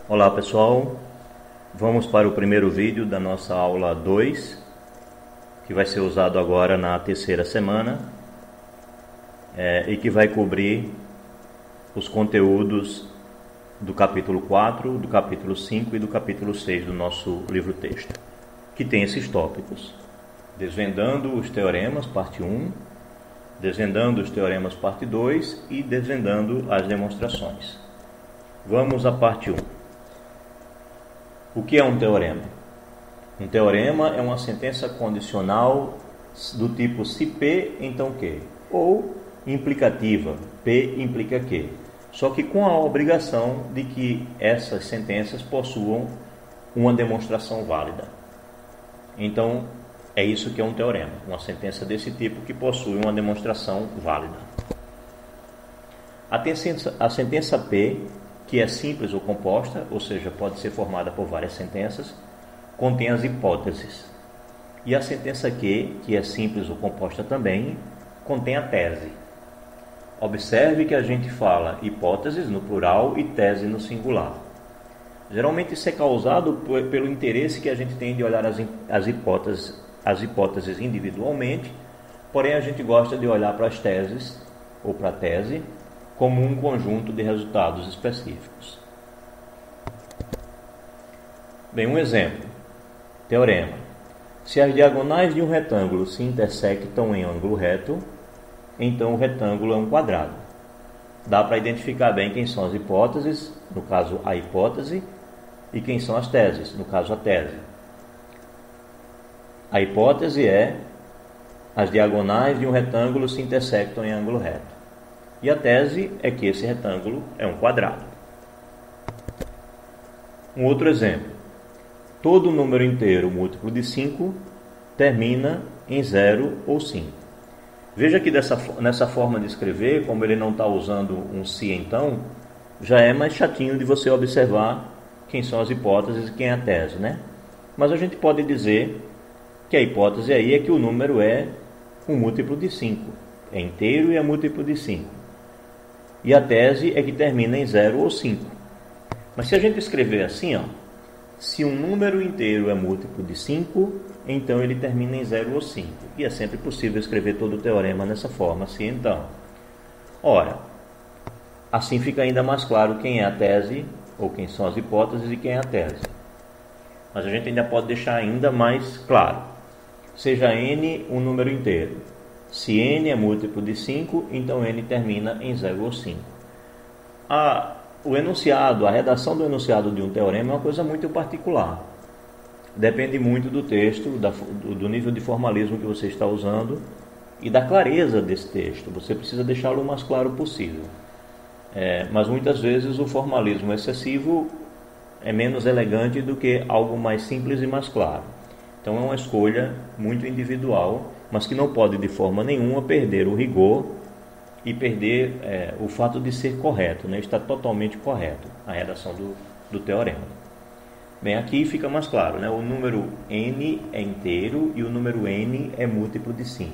Olá pessoal, vamos para o primeiro vídeo da nossa aula 2, que vai ser usado agora na terceira semana e que vai cobrir os conteúdos do capítulo 4, do capítulo 5 e do capítulo 6 do nosso livro-texto, que tem esses tópicos: Desvendando os Teoremas, parte 1, Desvendando os Teoremas, parte 2 e Desvendando as Demonstrações. Vamos à parte 1. O que é um teorema? Um teorema é uma sentença condicional do tipo se P, então Q, ou implicativa, P implica Q, só que com a obrigação de que essas sentenças possuam uma demonstração válida. Então, é isso que é um teorema, uma sentença desse tipo que possui uma demonstração válida. A sentença P, que é simples ou composta, ou seja, pode ser formada por várias sentenças, contém as hipóteses. E a sentença Q, que é simples ou composta também, contém a tese. Observe que a gente fala hipóteses no plural e tese no singular. Geralmente isso é causado pelo interesse que a gente tem de olhar as hipóteses individualmente, porém a gente gosta de olhar para as teses, ou para a tese, como um conjunto de resultados específicos. Bem, um exemplo. Teorema. Se as diagonais de um retângulo se intersectam em ângulo reto, então o retângulo é um quadrado. Dá para identificar bem quem são as hipóteses, no caso a hipótese, e quem são as teses, no caso a tese. A hipótese é: as diagonais de um retângulo se intersectam em ângulo reto. E a tese é que esse retângulo é um quadrado. Um outro exemplo. Todo número inteiro múltiplo de 5 termina em 0 ou 5. Veja que nessa forma de escrever, como ele não está usando um se então, já é mais chatinho de você observar quem são as hipóteses e quem é a tese, né? Mas a gente pode dizer que a hipótese aí é que o número é um múltiplo de 5. É inteiro e é múltiplo de 5. E a tese é que termina em 0 ou 5. Mas se a gente escrever assim, se um número inteiro é múltiplo de 5, então ele termina em 0 ou 5. E é sempre possível escrever todo o teorema nessa forma, assim então. Ora, assim fica ainda mais claro quem é a tese, ou quem são as hipóteses e quem é a tese. Mas a gente ainda pode deixar ainda mais claro. Seja n um número inteiro. Se n é múltiplo de 5, então n termina em 0 ou 5. O enunciado, a redação do enunciado de um teorema é uma coisa muito particular. Depende muito do texto, do nível de formalismo que você está usando e da clareza desse texto. Você precisa deixá-lo o mais claro possível. Mas muitas vezes o formalismo excessivo é menos elegante do que algo mais simples e mais claro. Então é uma escolha muito individual, mas que não pode de forma nenhuma perder o rigor e perder o fato de ser correto, né? Está totalmente correto a redação do teorema. Bem, aqui fica mais claro, né? O número n é inteiro e o número n é múltiplo de 5.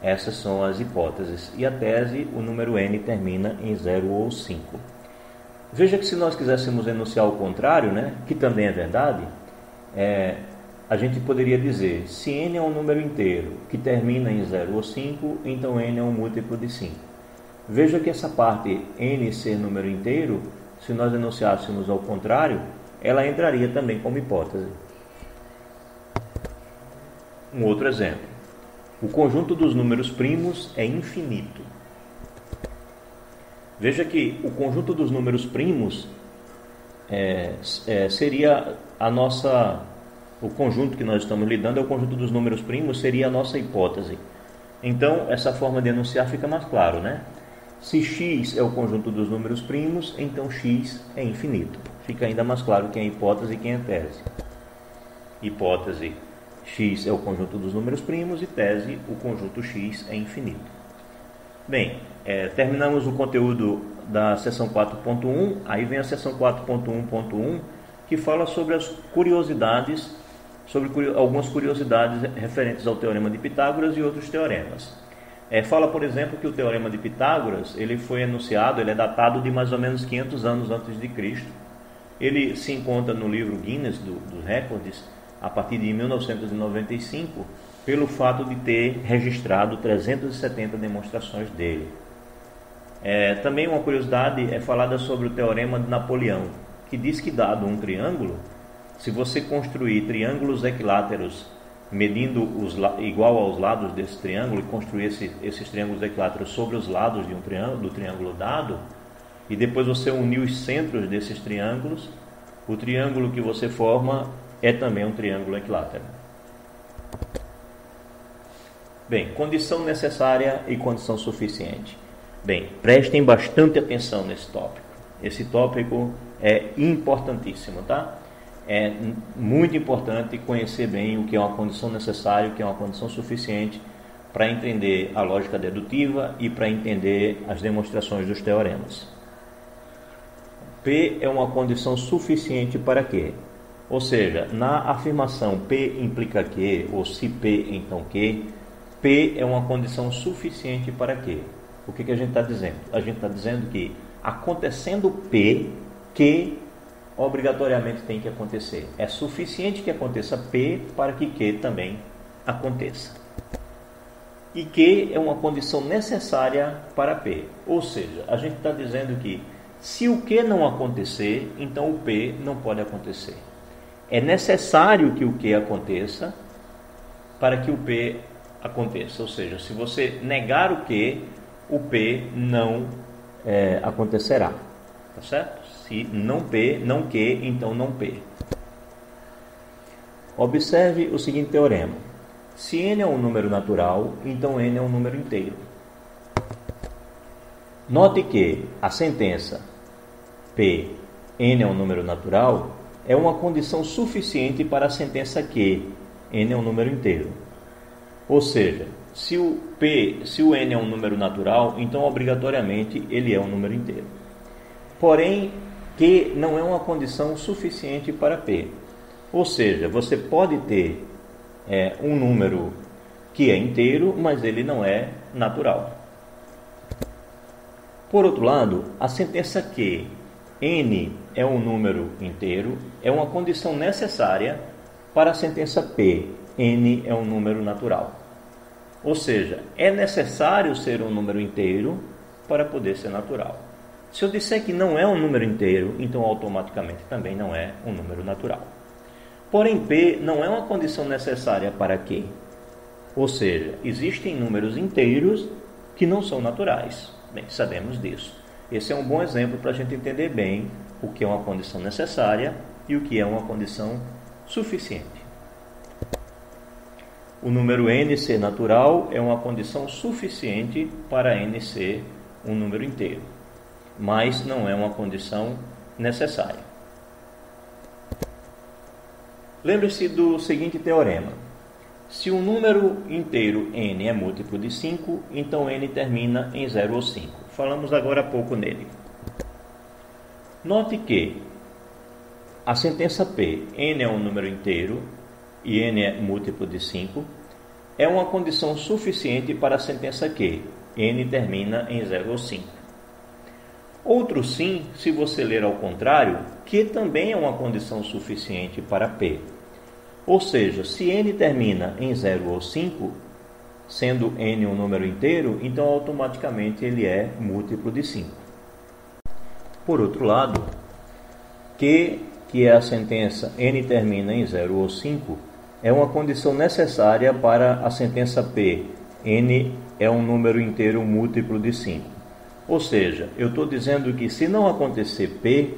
Essas são as hipóteses. E a tese, o número n termina em 0 ou 5. Veja que se nós quiséssemos enunciar o contrário, né? Que também é verdade, a gente poderia dizer: se n é um número inteiro que termina em 0 ou 5, então n é um múltiplo de 5. Veja que essa parte n ser número inteiro, se nós enunciássemos ao contrário, ela entraria também como hipótese. Um outro exemplo. O conjunto dos números primos é infinito. Veja que o conjunto dos números primos seria o conjunto que nós estamos lidando é o conjunto dos números primos, seria a nossa hipótese. Então, essa forma de enunciar fica mais claro, né? Se x é o conjunto dos números primos, então x é infinito. Fica ainda mais claro quem é hipótese e quem é tese. Hipótese, x é o conjunto dos números primos, e tese, o conjunto x é infinito. Bem, terminamos o conteúdo da seção 4.1, aí vem a seção 4.1.1, que fala sobre as curiosidades, algumas curiosidades referentes ao Teorema de Pitágoras e outros teoremas. Fala, por exemplo, que o Teorema de Pitágoras ele foi enunciado, ele é datado de mais ou menos 500 anos antes de Cristo, ele se encontra no livro Guinness dos Recordes a partir de 1995, pelo fato de ter registrado 370 demonstrações dele. Também uma curiosidade é falada sobre o teorema de Napoleão, que diz que, dado um triângulo, se você construir triângulos equiláteros medindo igual aos lados desse triângulo e construir esses triângulos equiláteros sobre os lados de do triângulo dado, e depois você unir os centros desses triângulos, o triângulo que você forma é também um triângulo equilátero. Bem, condição necessária e condição suficiente. Bem, prestem bastante atenção nesse tópico. Esse tópico é importantíssimo, tá? É muito importante conhecer bem o que é uma condição necessária, o que é uma condição suficiente, para entender a lógica dedutiva e para entender as demonstrações dos teoremas. P é uma condição suficiente para quê? Ou seja, na afirmação P implica que, ou se P então que, P é uma condição suficiente para quê? O que a gente está dizendo? A gente está dizendo que, acontecendo P, que obrigatoriamente tem que acontecer. É suficiente que aconteça P para que Q também aconteça. E Q é uma condição necessária para P. Ou seja, a gente está dizendo que se o Q não acontecer, então o P não pode acontecer. É necessário que o Q aconteça para que o P aconteça. Ou seja, se você negar o Q, o P não acontecerá. Tá certo? Se não P, não Q, então não P. Observe o seguinte teorema. Se n é um número natural, então n é um número inteiro. Note que a sentença P, n é um número natural, é uma condição suficiente para a sentença Q, n é um número inteiro. Ou seja, se o n é um número natural, então obrigatoriamente ele é um número inteiro. Porém, Q não é uma condição suficiente para P. Ou seja, você pode ter um número que é inteiro, mas ele não é natural. Por outro lado, a sentença que n é um número inteiro é uma condição necessária para a sentença P, n é um número natural. Ou seja, é necessário ser um número inteiro para poder ser natural. Se eu disser que não é um número inteiro, então automaticamente também não é um número natural. Porém, P não é uma condição necessária para Q. Ou seja, existem números inteiros que não são naturais. Bem, sabemos disso. Esse é um bom exemplo para a gente entender bem o que é uma condição necessária e o que é uma condição suficiente. O número n ser natural é uma condição suficiente para n ser um número inteiro, mas não é uma condição necessária. Lembre-se do seguinte teorema. Se um número inteiro n é múltiplo de 5, então n termina em 0 ou 5. Falamos agora há pouco nele. Note que a sentença P, n é um número inteiro e n é múltiplo de 5, é uma condição suficiente para a sentença Q, n termina em 0 ou 5. Outro sim, se você ler ao contrário, que também é uma condição suficiente para P. Ou seja, se n termina em 0 ou 5, sendo n um número inteiro, então automaticamente ele é múltiplo de 5. Por outro lado, que é a sentença n termina em 0 ou 5, é uma condição necessária para a sentença P, n é um número inteiro múltiplo de 5. Ou seja, eu estou dizendo que se não acontecer P,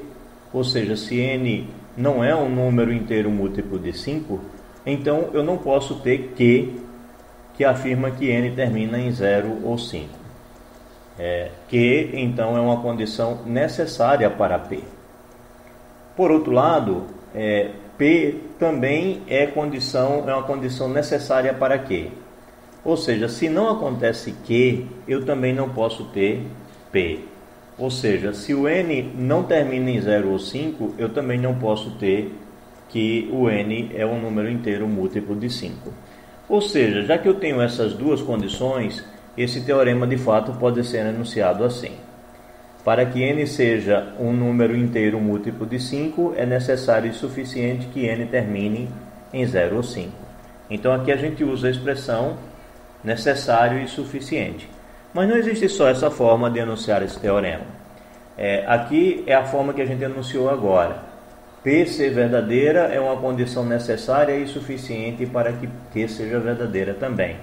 ou seja, se n não é um número inteiro múltiplo de 5, então eu não posso ter que afirma que n termina em 0 ou 5. Que então é uma condição necessária para P. Por outro lado, P também é uma condição necessária para Q. Ou seja, se não acontece Q, eu também não posso ter P. Ou seja, se o n não termina em 0 ou 5, eu também não posso ter que o n é um número inteiro múltiplo de 5. Ou seja, já que eu tenho essas duas condições, esse teorema de fato pode ser enunciado assim. Para que n seja um número inteiro múltiplo de 5, é necessário e suficiente que n termine em 0 ou 5. Então aqui a gente usa a expressão necessário e suficiente. Mas não existe só essa forma de enunciar esse teorema. Aqui é a forma que a gente enunciou agora. P ser verdadeira é uma condição necessária e suficiente para que Q seja verdadeira também.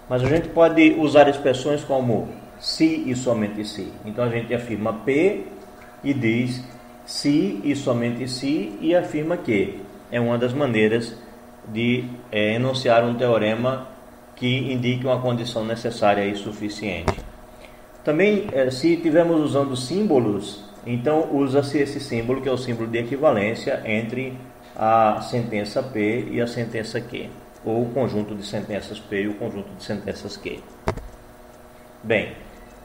Mas a gente pode usar expressões como se e somente se. Então a gente afirma P e diz se e somente se e afirma que. É uma das maneiras de enunciar um teorema que indique uma condição necessária e suficiente. Também, se estivermos usando símbolos, então usa-se esse símbolo que é o símbolo de equivalência entre a sentença P e a sentença Q, ou o conjunto de sentenças P e o conjunto de sentenças Q. Bem,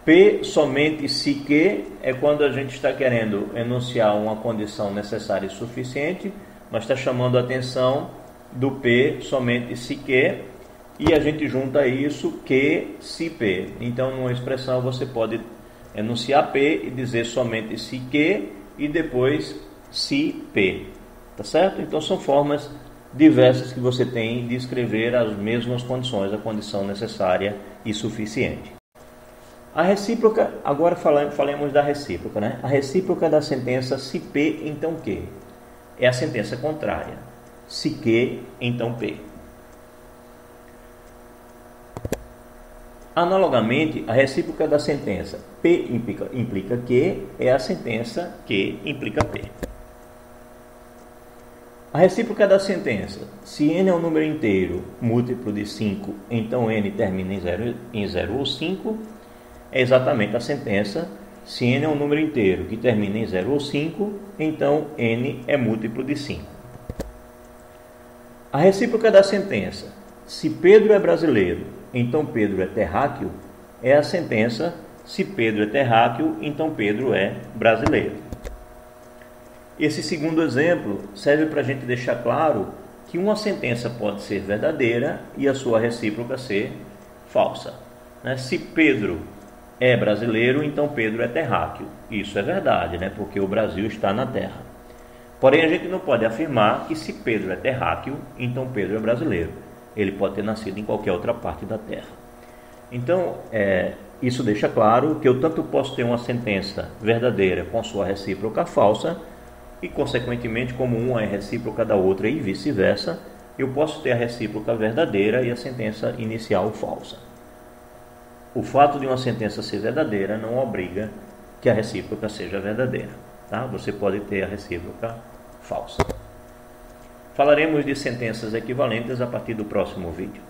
P somente se Q é quando a gente está querendo enunciar uma condição necessária e suficiente, mas está chamando a atenção do P somente se Q, e a gente junta isso Q se P. Então, numa expressão você pode enunciar P e dizer somente se Q e depois se P. Tá certo? Então, são formas diversas que você tem de escrever as mesmas condições, a condição necessária e suficiente. A recíproca, agora falemos da recíproca, né? A recíproca da sentença se P, então Q. É a sentença contrária. Se Q, então P. Analogamente, a recíproca da sentença P implica Q é a sentença Q implica P. A recíproca da sentença se n é um número inteiro múltiplo de 5, então n termina em 0 ou 5, é exatamente a sentença se n é um número inteiro que termina em 0 ou 5, então n é múltiplo de 5. A recíproca da sentença se Pedro é brasileiro, então Pedro é terráqueo, é a sentença se Pedro é terráqueo, então Pedro é brasileiro. Esse segundo exemplo serve para a gente deixar claro que uma sentença pode ser verdadeira e a sua recíproca ser falsa. Se Pedro é brasileiro, então Pedro é terráqueo. Isso é verdade, porque o Brasil está na terra. Porém, a gente não pode afirmar que se Pedro é terráqueo, então Pedro é brasileiro. Ele pode ter nascido em qualquer outra parte da terra. Então, isso deixa claro que eu tanto posso ter uma sentença verdadeira com sua recíproca falsa, e, consequentemente, como uma é recíproca da outra e vice-versa, eu posso ter a recíproca verdadeira e a sentença inicial falsa. O fato de uma sentença ser verdadeira não obriga que a recíproca seja verdadeira. Tá? Você pode ter a recíproca falsa. Falaremos de sentenças equivalentes a partir do próximo vídeo.